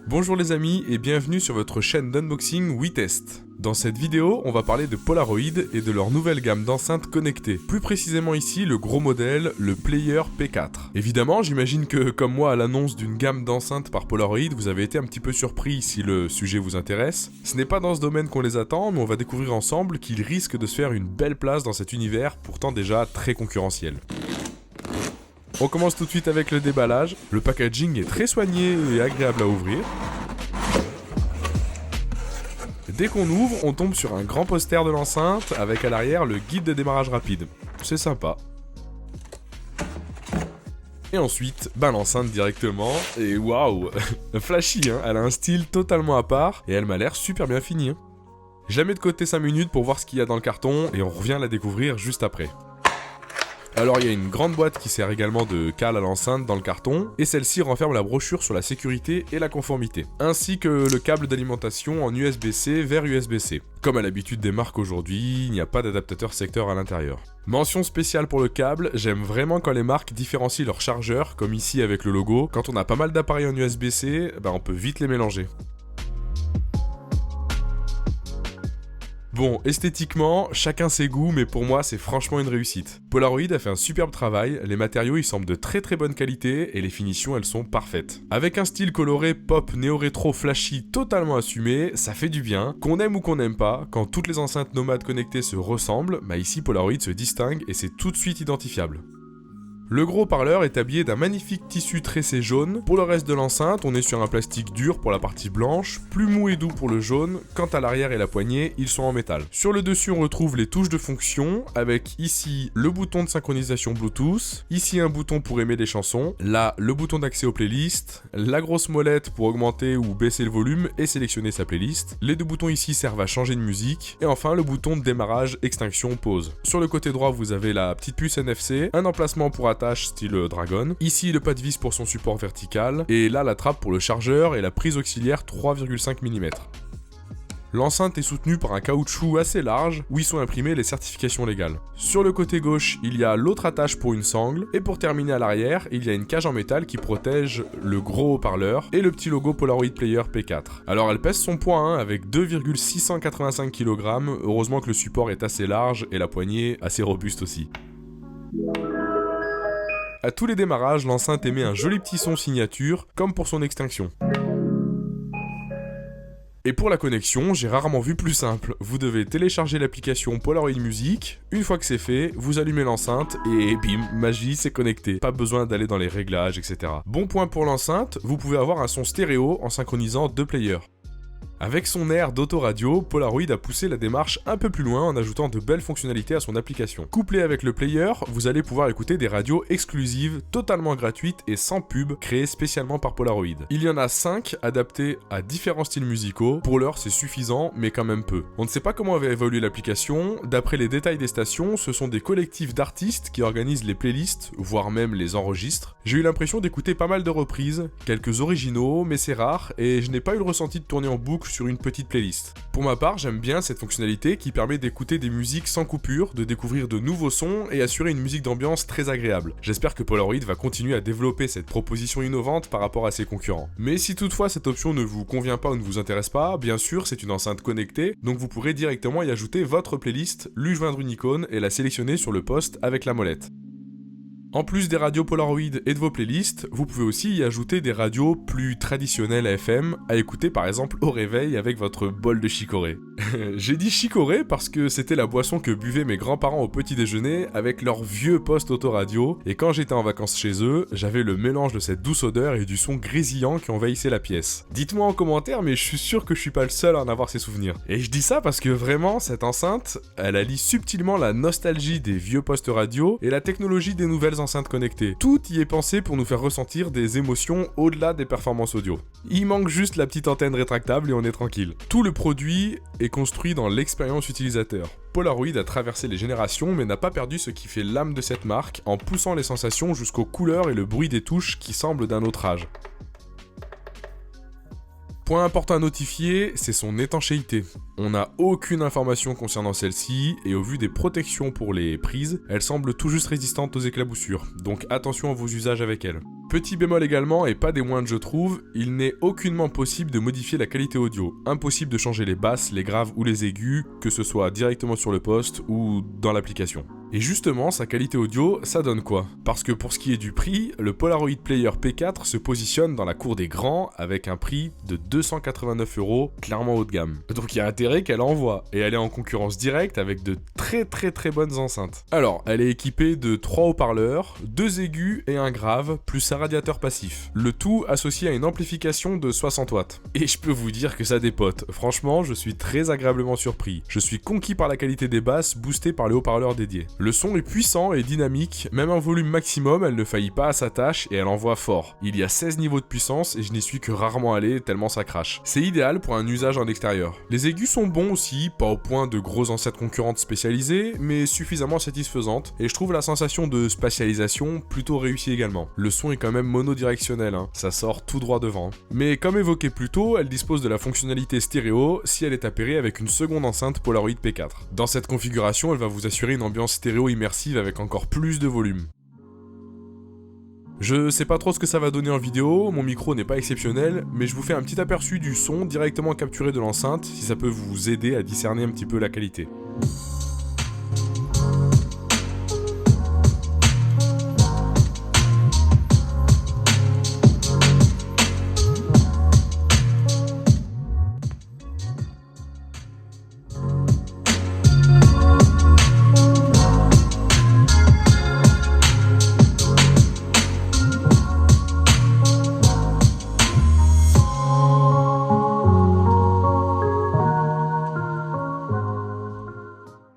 Bonjour les amis et bienvenue sur votre chaîne d'unboxing WeTest. Dans cette vidéo, on va parler de Polaroid et de leur nouvelle gamme d'enceintes connectées. Plus précisément ici, le gros modèle, le Player P4. Évidemment, j'imagine que comme moi à l'annonce d'une gamme d'enceintes par Polaroid, vous avez été un petit peu surpris si le sujet vous intéresse. Ce n'est pas dans ce domaine qu'on les attend, mais on va découvrir ensemble qu'ils risquent de se faire une belle place dans cet univers pourtant déjà très concurrentiel. On commence tout de suite avec le déballage. Le packaging est très soigné et agréable à ouvrir. Dès qu'on ouvre, on tombe sur un grand poster de l'enceinte avec à l'arrière le guide de démarrage rapide. C'est sympa. Et ensuite, l'enceinte directement, et waouh, flashy, hein, elle a un style totalement à part et elle m'a l'air super bien finie. Hein. Je la mets de côté 5 minutes pour voir ce qu'il y a dans le carton et on revient la découvrir juste après. Alors il y a une grande boîte qui sert également de cale à l'enceinte dans le carton, et celle-ci renferme la brochure sur la sécurité et la conformité, ainsi que le câble d'alimentation en USB-C vers USB-C. Comme à l'habitude des marques aujourd'hui, il n'y a pas d'adaptateur secteur à l'intérieur. Mention spéciale pour le câble, j'aime vraiment quand les marques différencient leurs chargeurs, comme ici avec le logo. Quand on a pas mal d'appareils en USB-C, on peut vite les mélanger. Bon, esthétiquement, chacun ses goûts, mais pour moi, c'est franchement une réussite. Polaroid a fait un superbe travail, les matériaux ils semblent de très très bonne qualité et les finitions elles sont parfaites. Avec un style coloré pop néo-rétro flashy totalement assumé, ça fait du bien. Qu'on aime ou qu'on n'aime pas, quand toutes les enceintes nomades connectées se ressemblent, ici Polaroid se distingue et c'est tout de suite identifiable. Le gros haut-parleur est habillé d'un magnifique tissu tressé jaune. Pour le reste de l'enceinte, on est sur un plastique dur pour la partie blanche, plus mou et doux pour le jaune. Quant à l'arrière et la poignée, ils sont en métal. Sur le dessus, on retrouve les touches de fonction, avec ici le bouton de synchronisation Bluetooth, ici un bouton pour aimer les chansons, là le bouton d'accès aux playlists, la grosse molette pour augmenter ou baisser le volume et sélectionner sa playlist. Les deux boutons ici servent à changer de musique, et enfin le bouton de démarrage, extinction, pause. Sur le côté droit, vous avez la petite puce NFC, un emplacement pour attache style Dragon, ici le pas de vis pour son support vertical, et là la trappe pour le chargeur et la prise auxiliaire 3,5 mm. L'enceinte est soutenue par un caoutchouc assez large où y sont imprimées les certifications légales. Sur le côté gauche, il y a l'autre attache pour une sangle, et pour terminer à l'arrière, il y a une cage en métal qui protège le gros haut-parleur et le petit logo Polaroid Player P4. Alors elle pèse son poids avec 2,685 kg, heureusement que le support est assez large et la poignée assez robuste aussi. À tous les démarrages, l'enceinte émet un joli petit son signature, comme pour son extinction. Et pour la connexion, j'ai rarement vu plus simple. Vous devez télécharger l'application Polaroid Music, une fois que c'est fait, vous allumez l'enceinte et bim, magie, c'est connecté. Pas besoin d'aller dans les réglages, etc. Bon point pour l'enceinte, vous pouvez avoir un son stéréo en synchronisant deux players. Avec son air d'autoradio, Polaroid a poussé la démarche un peu plus loin en ajoutant de belles fonctionnalités à son application. Couplé avec le player, vous allez pouvoir écouter des radios exclusives, totalement gratuites et sans pub, créées spécialement par Polaroid. Il y en a 5 adaptés à différents styles musicaux. Pour l'heure, c'est suffisant, mais quand même peu. On ne sait pas comment va évoluer l'application. D'après les détails des stations, ce sont des collectifs d'artistes qui organisent les playlists, voire même les enregistrent. J'ai eu l'impression d'écouter pas mal de reprises, quelques originaux, mais c'est rare, et je n'ai pas eu le ressenti de tourner en boucle sur une petite playlist. Pour ma part, j'aime bien cette fonctionnalité qui permet d'écouter des musiques sans coupure, de découvrir de nouveaux sons et assurer une musique d'ambiance très agréable. J'espère que Polaroid va continuer à développer cette proposition innovante par rapport à ses concurrents. Mais si toutefois cette option ne vous convient pas ou ne vous intéresse pas, bien sûr c'est une enceinte connectée, donc vous pourrez directement y ajouter votre playlist, lui joindre une icône et la sélectionner sur le poste avec la molette. En plus des radios Polaroid et de vos playlists, vous pouvez aussi y ajouter des radios plus traditionnelles FM, à écouter par exemple au réveil avec votre bol de chicorée. J'ai dit chicorée parce que c'était la boisson que buvaient mes grands-parents au petit déjeuner avec leur vieux poste autoradio, et quand j'étais en vacances chez eux, j'avais le mélange de cette douce odeur et du son grésillant qui envahissait la pièce. Dites-moi en commentaire, mais je suis sûr que je suis pas le seul à en avoir ces souvenirs. Et je dis ça parce que vraiment, cette enceinte, elle allie subtilement la nostalgie des vieux postes radio et la technologie des nouvelles enceintes connectées. Tout y est pensé pour nous faire ressentir des émotions au-delà des performances audio. Il manque juste la petite antenne rétractable et on est tranquille. Tout le produit est construit dans l'expérience utilisateur. Polaroid a traversé les générations mais n'a pas perdu ce qui fait l'âme de cette marque en poussant les sensations jusqu'aux couleurs et le bruit des touches qui semblent d'un autre âge. Point important à notifier, c'est son étanchéité. On n'a aucune information concernant celle-ci, et au vu des protections pour les prises, elle semble tout juste résistante aux éclaboussures, donc attention à vos usages avec elle. Petit bémol également, et pas des moindres je trouve, il n'est aucunement possible de modifier la qualité audio. Impossible de changer les basses, les graves ou les aigus, que ce soit directement sur le poste ou dans l'application. Et justement, sa qualité audio, ça donne quoi? Parce que pour ce qui est du prix, le Polaroid Player P4 se positionne dans la cour des grands avec un prix de 289 €, clairement haut de gamme. Donc il y a intérêt qu'elle envoie, et elle est en concurrence directe avec de très bonnes enceintes. Alors, elle est équipée de 3 haut-parleurs, 2 aigus et un grave, plus un radiateur passif. Le tout associé à une amplification de 60 watts. Et je peux vous dire que ça dépote. Franchement, je suis très agréablement surpris. Je suis conquis par la qualité des basses, boostée par les haut-parleurs dédiés. Le son est puissant et dynamique, même en volume maximum, elle ne faillit pas à sa tâche et elle envoie fort. Il y a 16 niveaux de puissance et je n'y suis que rarement allé tellement ça crache. C'est idéal pour un usage en extérieur. Les aigus sont bons aussi, pas au point de gros ancêtres concurrentes spécialisées, mais suffisamment satisfaisantes, et je trouve la sensation de spatialisation plutôt réussie également. Le son est quand même monodirectionnel, hein. Ça sort tout droit devant. Mais comme évoqué plus tôt, elle dispose de la fonctionnalité stéréo si elle est appairée avec une seconde enceinte Polaroid P4. Dans cette configuration, elle va vous assurer une ambiance stéréo immersive avec encore plus de volume. Je sais pas trop ce que ça va donner en vidéo, mon micro n'est pas exceptionnel, mais je vous fais un petit aperçu du son directement capturé de l'enceinte, si ça peut vous aider à discerner un petit peu la qualité.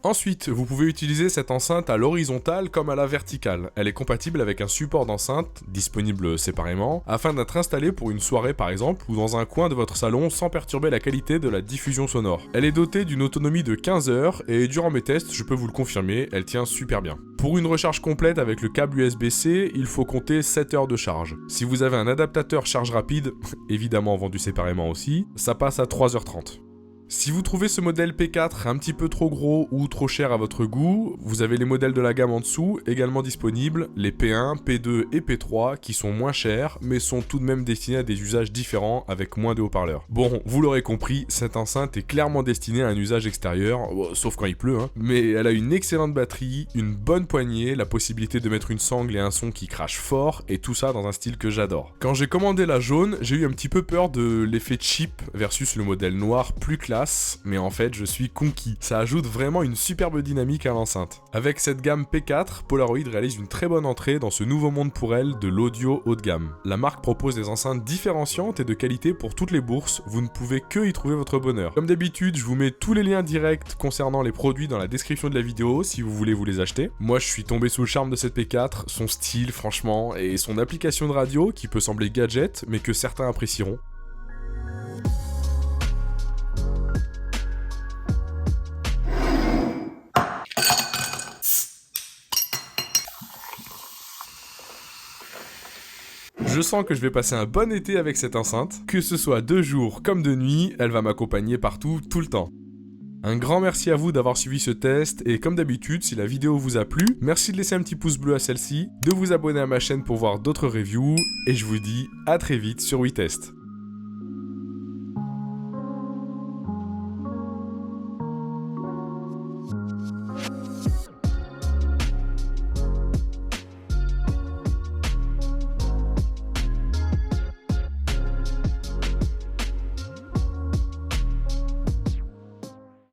Ensuite, vous pouvez utiliser cette enceinte à l'horizontale comme à la verticale. Elle est compatible avec un support d'enceinte, disponible séparément, afin d'être installée pour une soirée par exemple, ou dans un coin de votre salon sans perturber la qualité de la diffusion sonore. Elle est dotée d'une autonomie de 15 heures, et durant mes tests, je peux vous le confirmer, elle tient super bien. Pour une recharge complète avec le câble USB-C, il faut compter 7 heures de charge. Si vous avez un adaptateur charge rapide, évidemment vendu séparément aussi, ça passe à 3h30. Si vous trouvez ce modèle P4 un petit peu trop gros ou trop cher à votre goût, vous avez les modèles de la gamme en dessous également disponibles, les P1, P2 et P3 qui sont moins chers mais sont tout de même destinés à des usages différents avec moins de haut-parleurs. Bon, vous l'aurez compris, cette enceinte est clairement destinée à un usage extérieur, sauf quand il pleut, hein, mais elle a une excellente batterie, une bonne poignée, la possibilité de mettre une sangle et un son qui crache fort et tout ça dans un style que j'adore. Quand j'ai commandé la jaune, j'ai eu un petit peu peur de l'effet cheap versus le modèle noir plus classe, mais en fait je suis conquis. Ça ajoute vraiment une superbe dynamique à l'enceinte. Avec cette gamme P4, Polaroid réalise une très bonne entrée dans ce nouveau monde pour elle de l'audio haut de gamme. La marque propose des enceintes différenciantes et de qualité pour toutes les bourses, vous ne pouvez que y trouver votre bonheur. Comme d'habitude, je vous mets tous les liens directs concernant les produits dans la description de la vidéo si vous voulez vous les acheter. Moi je suis tombé sous le charme de cette P4, son style franchement, et son application de radio qui peut sembler gadget mais que certains apprécieront. Je sens que je vais passer un bon été avec cette enceinte, que ce soit de jour comme de nuit, elle va m'accompagner partout, tout le temps. Un grand merci à vous d'avoir suivi ce test, et comme d'habitude, si la vidéo vous a plu, merci de laisser un petit pouce bleu à celle-ci, de vous abonner à ma chaîne pour voir d'autres reviews, et je vous dis à très vite sur WeTest.